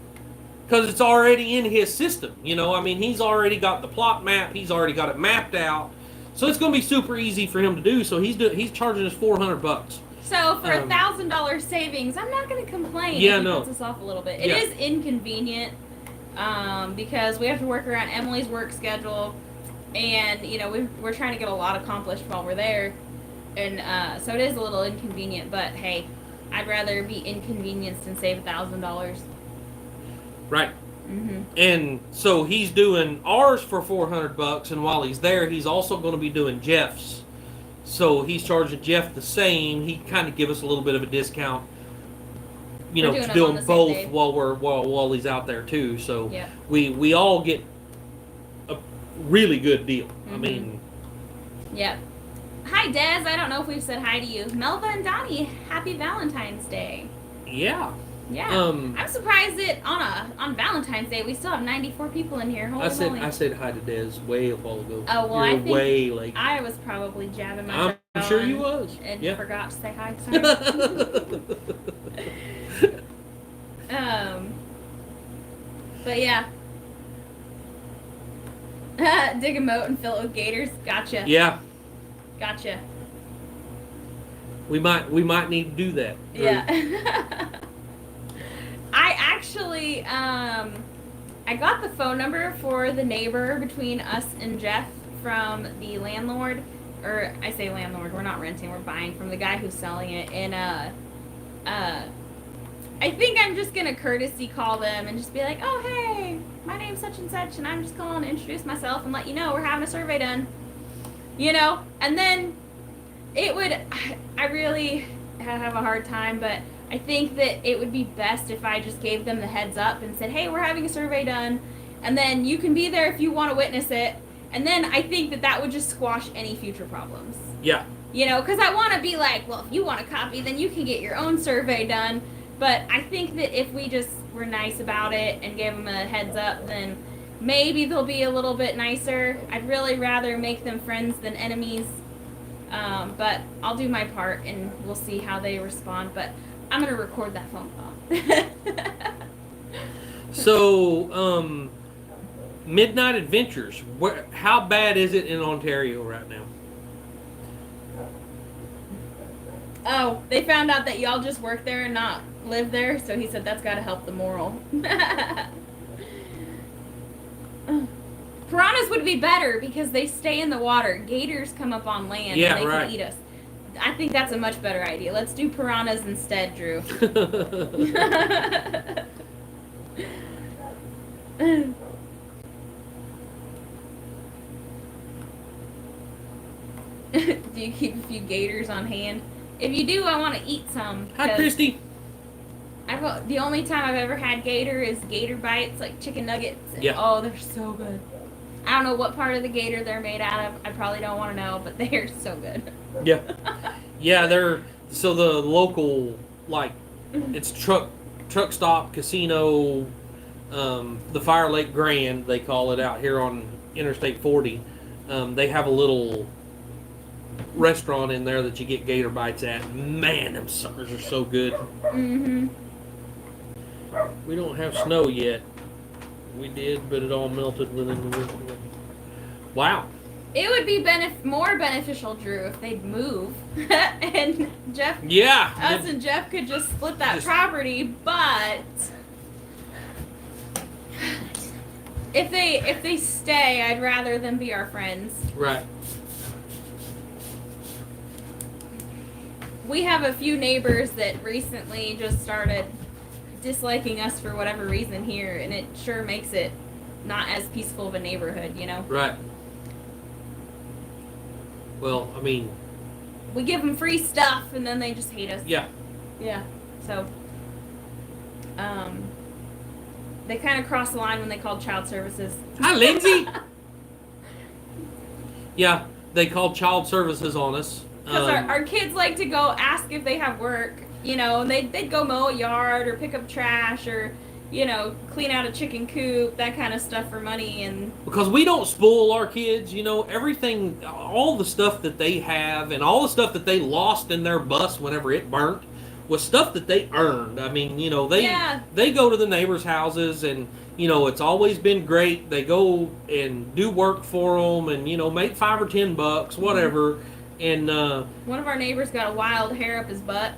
because it's already in his system." I mean, he's already got the plot map. He's already got it mapped out. So it's going to be super easy for him to do. So he's charging us $400. So for $1,000 savings, I'm not going to complain. Yeah, if he no. puts us off a little bit. It is inconvenient because we have to work around Emily's work schedule, and we're trying to get a lot accomplished while we're there, and so it is a little inconvenient. But hey, I'd rather be inconvenienced and save $1,000. Right. Mm-hmm. And so he's doing ours for $400, and while he's there, he's also going to be doing Jeff's. So he's charging Jeff the same. He kind of give us a little bit of a discount, to do them both while he's out there too. So yep. we all get a really good deal. Mm-hmm. I mean, yep. Hi Des, I don't know if we've said hi to you. Melva and Donnie, happy Valentine's Day. Yeah. Yeah, I'm surprised that on Valentine's Day we still have 94 people in here. Holy moly. I said hi to Des way a while ago. Oh well, I think way late. I was probably jabbing my. I'm sure you was. And yeah. forgot to say hi. Sorry. But yeah. Dig a moat and fill it with gators. Gotcha. Yeah. Gotcha. We might need to do that. Yeah. I actually, I got the phone number for the neighbor between us and Jeff from the landlord, or I say landlord, we're not renting, we're buying from the guy who's selling it, and I think I'm just gonna courtesy call them and just be like, oh hey, my name's such and such, and I'm just calling to introduce myself and let you know we're having a survey done, and then it would, I really have a hard time, but I think that it would be best if I just gave them the heads up and said, hey, we're having a survey done, and then you can be there if you want to witness it, and then I think that would just squash any future problems. Yeah. Because I want to be like, well, if you want a copy, then you can get your own survey done, but I think that if we just were nice about it and gave them a heads up, then maybe they'll be a little bit nicer. I'd really rather make them friends than enemies, but I'll do my part, and we'll see how they respond, but I'm going to record that phone call. So, Midnight Adventures. How bad is it in Ontario right now? Oh, they found out that y'all just work there and not live there, so he said that's got to help the moral. Piranhas would be better because they stay in the water. Gators come up on land and they can eat us. I think that's a much better idea. Let's do piranhas instead, Drew. Do you keep a few gators on hand? If you do, I want to eat some. Hi, Christy. I The only time I've ever had gator is gator bites, like chicken nuggets. Yeah. Oh, they're so good. I don't know what part of the gator they're made out of. I probably don't want to know, but they're so good. Yeah. Yeah, they're so the local, like, it's truck stop casino, the Fire Lake Grand, they call it out here on Interstate 40. They have a little restaurant in there that you get gator bites at. Man, them suckers are so good. Mm-hmm. We don't have snow yet. We did, but it all melted within the week. Wow. It would be more beneficial, Drew, if they'd move and Jeff. Yeah. Us and Jeff could just split that property, but if they stay, I'd rather them be our friends. Right. We have a few neighbors that recently just started disliking us for whatever reason here, and it sure makes it not as peaceful of a neighborhood, you know? Right. Well, I mean, we give them free stuff, and then they just hate us. Yeah. Yeah. So, they kind of crossed the line when they called child services. Hi, Lindsay. Yeah, they called child services on us. Because our kids like to go ask if they have work, you know, and they'd go mow a yard or pick up trash or, you know, clean out a chicken coop, that kind of stuff for money. And because we don't spoil our kids, you know, everything, all the stuff that they have and all the stuff that they lost in their bus whenever it burnt was stuff that they earned. I mean, you know, they go to the neighbors' houses and, you know, it's always been great. They go and do work for them and, you know, make $5 or $10, whatever. Mm-hmm. And one of our neighbors got a wild hair up his butt.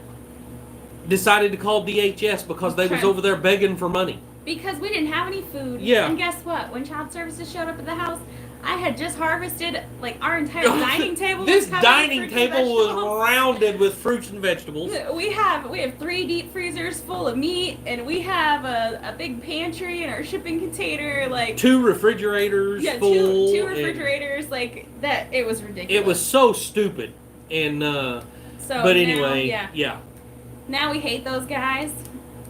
Decided to call DHS because they was over there begging for money. Because we didn't have any food. Yeah. And guess what? When child services showed up at the house, I had just harvested, like, our entire dining table. This dining table was rounded with fruits and vegetables. We have 3 deep freezers full of meat, and we have a big pantry in our shipping container, like 2 refrigerators full. Two refrigerators, like that. It was ridiculous. It was so stupid. And but anyway, now, yeah. Now we hate those guys.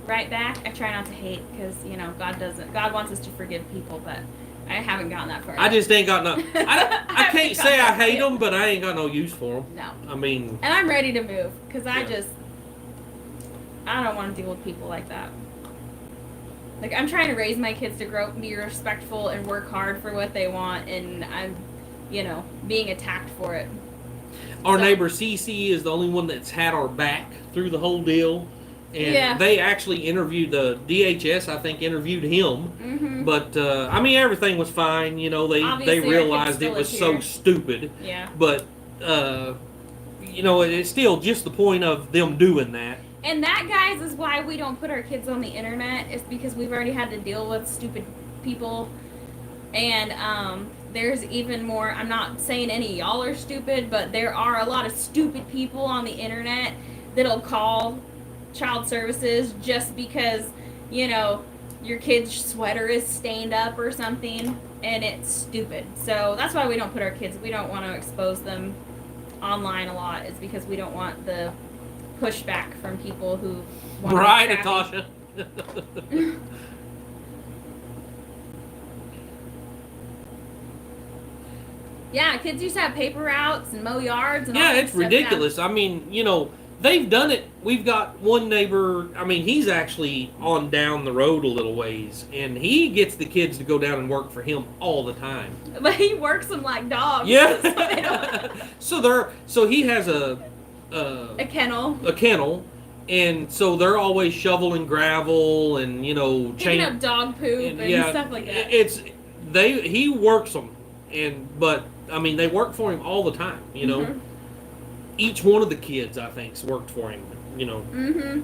Right back. I try not to hate because, you know, God wants us to forgive people, but I haven't gotten that far. I just ain't got no. I can't say I hate them, but I ain't got no use for them. No. I mean. And I'm ready to move because I don't want to deal with people like that. Like, I'm trying to raise my kids to grow up and be respectful and work hard for what they want, and I'm, you know, being attacked for it. Our neighbor Cece is the only one that's had our back through the whole deal. And they actually interviewed the DHS, I think, interviewed him. Mm-hmm. But, I mean, everything was fine. You know, they realized it was so stupid. Yeah. But, you know, it's still just the point of them doing that. And that, guys, is why we don't put our kids on the internet. It's because we've already had to deal with stupid people. And there's even more. I'm not saying any of y'all are stupid, but there are a lot of stupid people on the internet that'll call child services just because, you know, your kid's sweater is stained up or something, and it's stupid. So that's why we don't put our kids, we don't want to expose them online a lot, is because we don't want the pushback from people who want right, Natasha. Yeah, kids used to have paper routes and mow yards and all that it's stuff. ridiculous. I mean, you know, they've done it. We've got one neighbor, I mean, he's actually on down the road a little ways, and he gets the kids to go down and work for him all the time. But he works them like dogs. Yeah. So he has a kennel. A kennel, and so they're always shoveling gravel and, you know, picking up dog poop and stuff like that. He works them, but I mean, they work for him all the time, you know. Mm-hmm. Each one of the kids, I think, has worked for him, you know. Mm-hmm.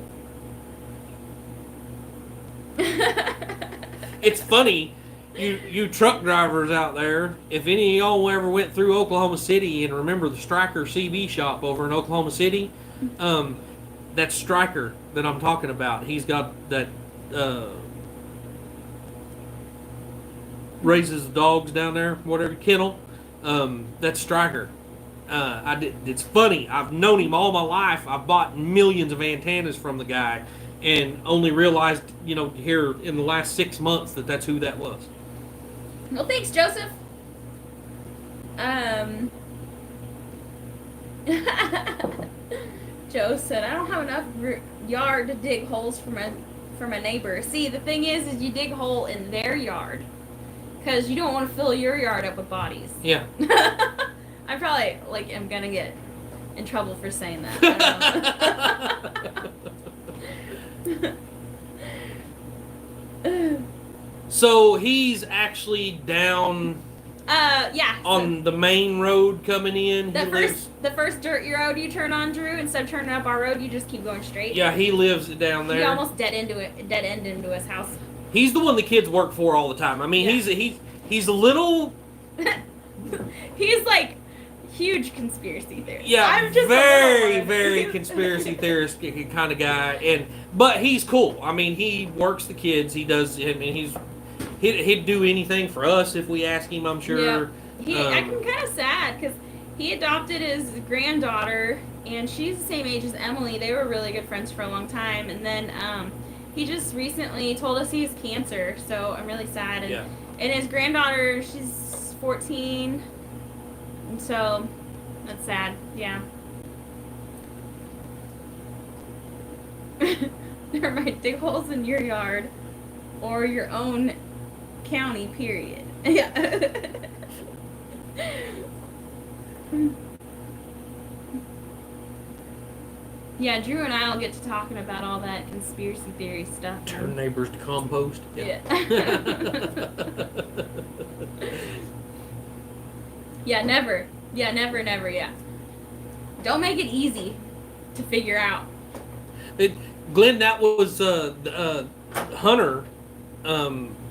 It's funny, you truck drivers out there, if any of y'all ever went through Oklahoma City and remember the Stryker CB shop over in Oklahoma City, that Stryker that I'm talking about, he's got that raises dogs down there, whatever, kennel. That's Stryker. It's funny. I've known him all my life. I've bought millions of antennas from the guy, and only realized, here in the last 6 months that's who that was. Well, thanks, Joseph. Joe said, I don't have enough yard to dig holes for my neighbor. See, the thing is you dig a hole in their yard because you don't want to fill your yard up with bodies. Yeah. I probably am gonna get in trouble for saying that. So he's actually down. Yeah. On the main road coming in. The first dirt road you turn on, Drew, instead of turning up our road, you just keep going straight. Yeah, he lives down there. He almost dead end into his house. He's the one the kids work for all the time. I mean, yeah. he's a little. He's like huge conspircy theorist. Yeah, I'm just very conspiracy theorist kind of guy, but he's cool. I mean, he works the kids. He does. I mean, he'd do anything for us if we ask him, I'm sure. Yeah. I'm kind of sad because he adopted his granddaughter, and she's the same age as Emily. They were really good friends for a long time, and then he just recently told us he has cancer, so I'm really sad. And his granddaughter, she's 14, and so that's sad. Yeah. Never mind, dig holes in your yard or your own county, period. Yeah. Yeah, Drew and I will get to talking about all that conspiracy theory stuff. Turn neighbors to compost. Yeah. Yeah, never. Yeah, never, yeah. Don't make it easy to figure out. Glenn, that was Hunter.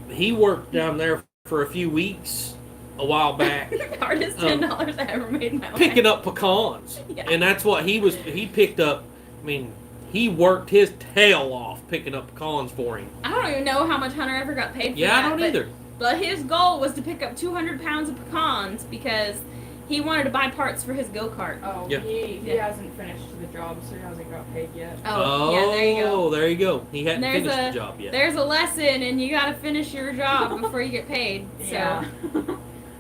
He worked down there for a few weeks a while back. Hardest $10 I ever made in my life. Picking up pecans. Yeah. And that's what he picked up. I mean, he worked his tail off picking up pecans for him. I don't even know how much Hunter ever got paid for that. Yeah, I don't either. But his goal was to pick up 200 pounds of pecans because he wanted to buy parts for his go-kart. Oh, yeah. He hasn't finished the job, so he hasn't got paid yet. Oh, yeah, there you go. There you go. He hadn't finished the job yet. There's a lesson, and you got to finish your job before you get paid. So. Yeah.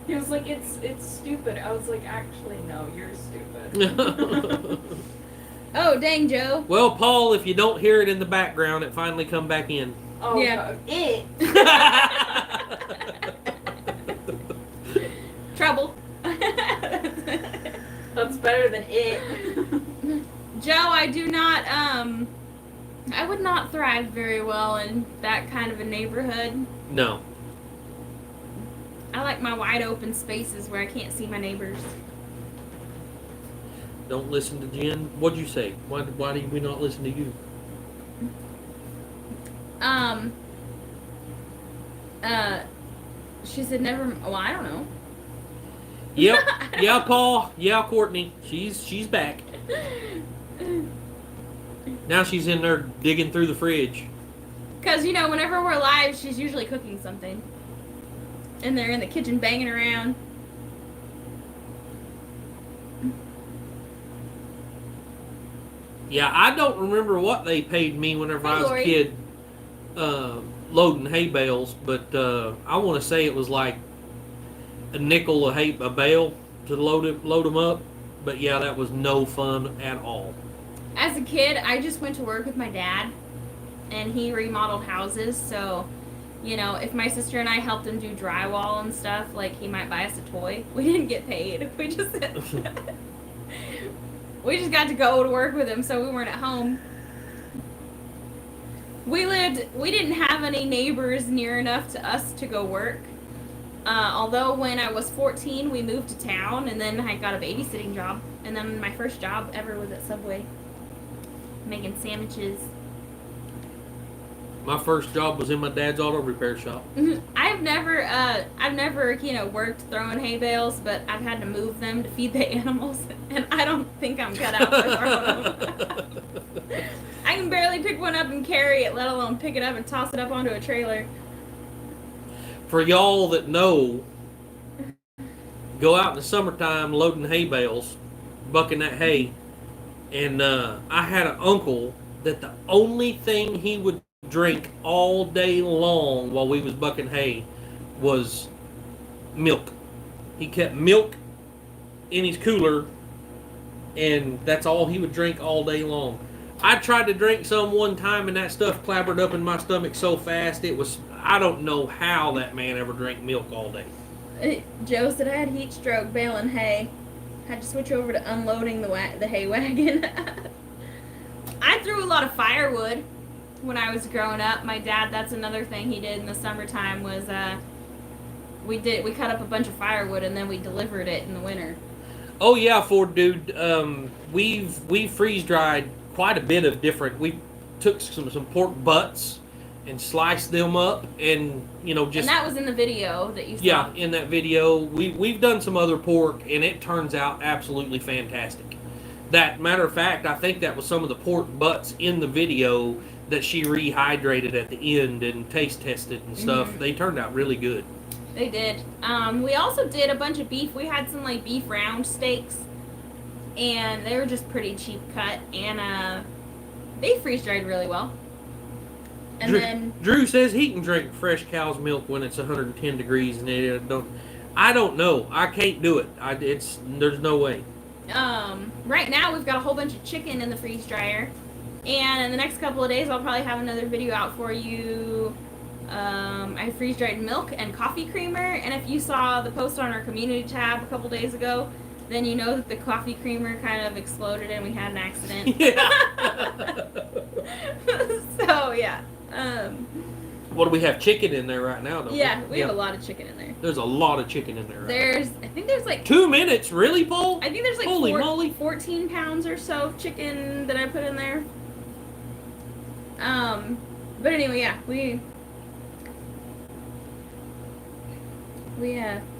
He was like, it's stupid. I was like, actually, no, you're stupid. Oh, dang, Joe. Well, Paul, if you don't hear it in the background, it finally come back in. Oh, yeah. It. Trouble. That's better than it. Joe, I would not thrive very well in that kind of a neighborhood. No. I like my wide open spaces where I can't see my neighbors. Don't listen to Jen. What'd you say? Why do we not listen to you? She said never. Well, I don't know. Yep. Yeah, Paul. Yeah, Courtney. She's back. Now she's in there digging through the fridge. Because, whenever we're live, she's usually cooking something. And they're in the kitchen banging around. Yeah, I don't remember what they paid me whenever I was a kid loading hay bales, but I want to say it was like a nickel a bale to load them up. But yeah, that was no fun at all. As a kid, I just went to work with my dad, and he remodeled houses, so, if my sister and I helped him do drywall and stuff, he might buy us a toy. We didn't get paid. We just got to go to work with him, so we weren't at home. We didn't have any neighbors near enough to us to go work. Although when I was 14, we moved to town, and then I got a babysitting job. And then my first job ever was at Subway, making sandwiches. My first job was in my dad's auto repair shop. Mm-hmm. I've never, worked throwing hay bales, but I've had to move them to feed the animals, and I don't think I'm cut out for throwing them. I can barely pick one up and carry it, let alone pick it up and toss it up onto a trailer. For y'all that know, go out in the summertime loading hay bales. bucking that hay, and I had an uncle that the only thing he would drink all day long while we was bucking hay was milk. He kept milk in his cooler, and that's all he would drink all day long. I tried to drink some one time, and that stuff clobbered up in my stomach so fast it was. I don't know how that man ever drank milk all day. Joe said I had heat stroke baling hay. Had to switch over to unloading the hay wagon. I threw a lot of firewood when I was growing up. My dad, that's another thing he did in the summertime was we cut up a bunch of firewood and then we delivered it in the winter. Oh yeah, Ford dude. We've freeze dried quite a bit of different. We took some pork butts and sliced them up, and just. And that was in the video that you saw. Yeah, in that video, we've done some other pork, and it turns out absolutely fantastic. That matter of fact, I think that was some of the pork butts in the video that she rehydrated at the end and taste tested and stuff. Mm-hmm. They turned out really good. They did. We also did a bunch of beef. We had some beef round steaks, and they were just pretty cheap cut, and they freeze dried really well. And Drew says he can drink fresh cow's milk when it's 110 degrees, and I don't know. I can't do it. There's no way. Right now we've got a whole bunch of chicken in the freeze dryer, and in the next couple of days I'll probably have another video out for you. I freeze dried milk and coffee creamer, and if you saw the post on our community tab a couple days ago, then you know that the coffee creamer kind of exploded and we had an accident. Yeah. So yeah. What do we have? Chicken in there right now, don't we? Yeah, we have a lot of chicken in there. There's a lot of chicken in there. Right I think there's 2 minutes, really, Paul? I think there's Holy moly. 14 pounds or so of chicken that I put in there. But anyway, yeah, we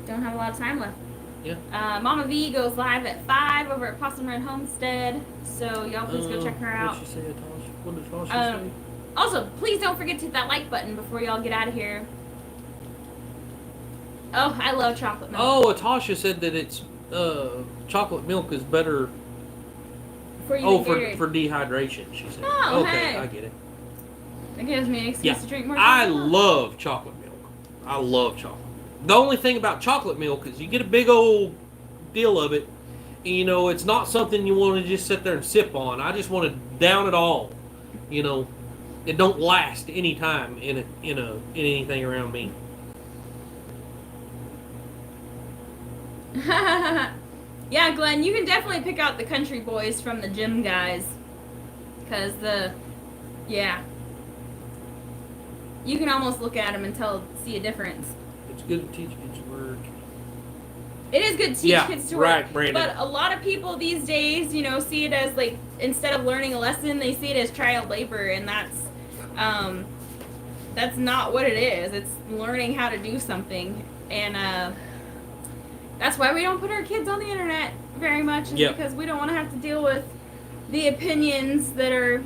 don't have a lot of time left. Yeah. Mama V goes live at 5 over at Possum Run Homestead, so y'all please go check her out. What'd she say, Tasha? What did Tasha say? Also, please don't forget to hit that like button before y'all get out of here. Oh, I love chocolate milk. Oh, Tasha said that it's chocolate milk is better. For dehydration, she said. Oh, okay, hey. I get it. That gives me an excuse to drink more I chocolate milk. love chocolate milk. I love chocolate. The only thing about chocolate milk is you get a big old deal of it, and it's not something you want to just sit there and sip on. I just want to down it all. It don't last any time in anything around me. Yeah, Glenn, you can definitely pick out the country boys from the gym guys. Because you can almost look at them and see a difference. It's good to teach kids to work. It is good to teach kids to work. Right, Brandon. But a lot of people these days, see it as instead of learning a lesson, they see it as child labor, and that's not what it is. It's learning how to do something, and that's why we don't put our kids on the internet very much, because we don't want to have to deal with the opinions that are,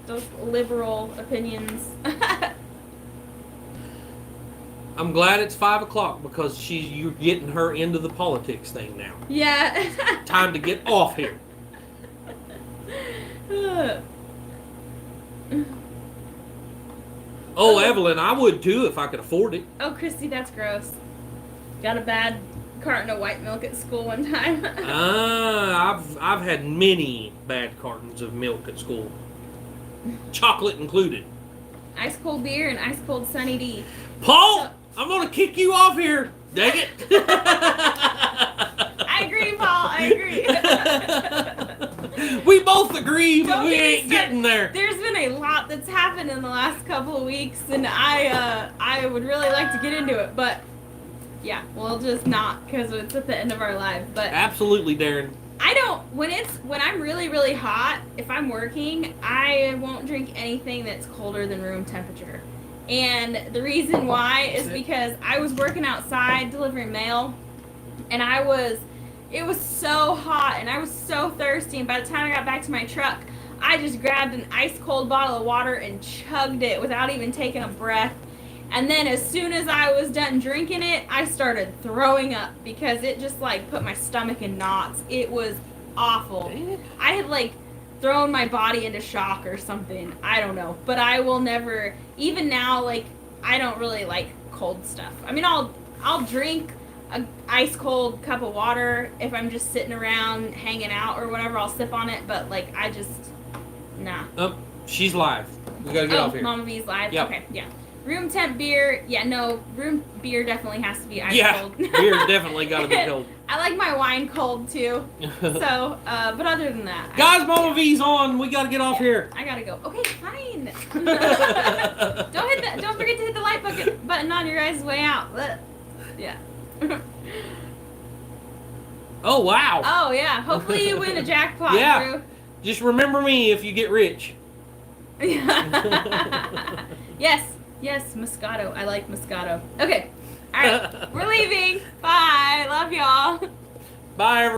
those liberal opinions. I'm glad it's 5 o'clock because you're getting her into the politics thing now. Yeah. Time to get off here. Oh, Evelyn, I would too if I could afford it. Oh, Christy, that's gross. Got a bad carton of white milk at school one time. I've had many bad cartons of milk at school. Chocolate included. Ice cold beer and ice cold Sunny D. Paul, I'm gonna kick you off here. Dang it. I agree, Paul. I agree. We both agree, but we ain't getting there. There's been a lot that's happened in the last couple of weeks, and I would really like to get into it, but yeah, we'll just not because it's at the end of our lives. But absolutely, Darren. I don't when I'm really, really hot, if I'm working, I won't drink anything that's colder than room temperature. And the reason why is because I was working outside delivering mail, and it was so hot and I was so thirsty, and by the time I got back to my truck, I just grabbed an ice cold bottle of water and chugged it without even taking a breath. And then as soon as I was done drinking it, I started throwing up because it just put my stomach in knots. It was awful. Dang it. I had like thrown my body into shock or something. I don't know. But I will never, even now, like, I don't really like cold stuff. I mean, I'll drink a ice cold cup of water if I'm just sitting around hanging out or whatever. I'll sip on it, but like I just nah. Oh, she's live. We gotta get off here. Mama V's live. Yep. Okay, yeah. Room temp beer. Yeah, no. Room beer definitely has to be ice cold. Beer's definitely gotta be cold. I like my wine cold too. So, but other than that, guys, Mama V's on. We gotta get off here. I gotta go. Okay, fine. Don't forget to hit the like button on your guys' way out. Yeah. Oh wow. Oh yeah. Hopefully you win a jackpot, Yeah. Drew. Just remember me if you get rich. Yes. Yes, Moscato. I like Moscato. Okay. All right. We're leaving. Bye. Love y'all. Bye, everybody.